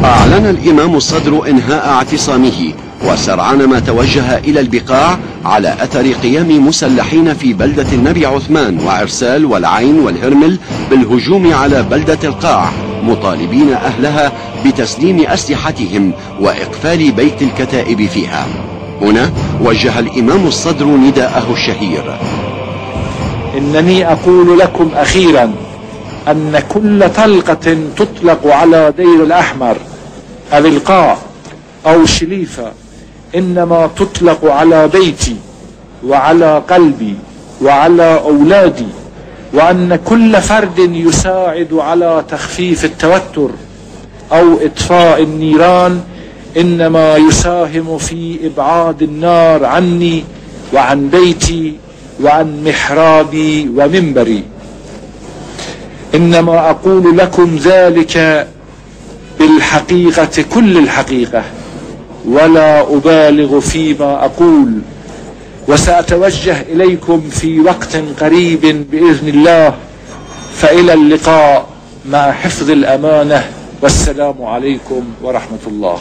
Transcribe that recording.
أعلن الإمام الصدر إنهاء اعتصامه، وسرعان ما توجه إلى البقاع على أثر قيام مسلحين في بلدة النبي عثمان وعرسال والعين والهرمل بالهجوم على بلدة القاع، مطالبين أهلها بتسليم أسلحتهم وإقفال بيت الكتائب فيها. هنا وجه الإمام الصدر نداءه الشهير: إنني أقول لكم أخيرا أن كل طلقة تطلق على دير الأحمر أو القاع أو شليفة إنما تطلق على بيتي وعلى قلبي وعلى أولادي، وأن كل فرد يساعد على تخفيف التوتر أو إطفاء النيران إنما يساهم في إبعاد النار عني وعن بيتي وعن محرابي ومنبري. إنما أقول لكم ذلك بالحقيقة كل الحقيقة، ولا أبالغ فيما أقول، وسأتوجه إليكم في وقت قريب بإذن الله، فإلى اللقاء مع حفظ الأمانة، والسلام عليكم ورحمة الله.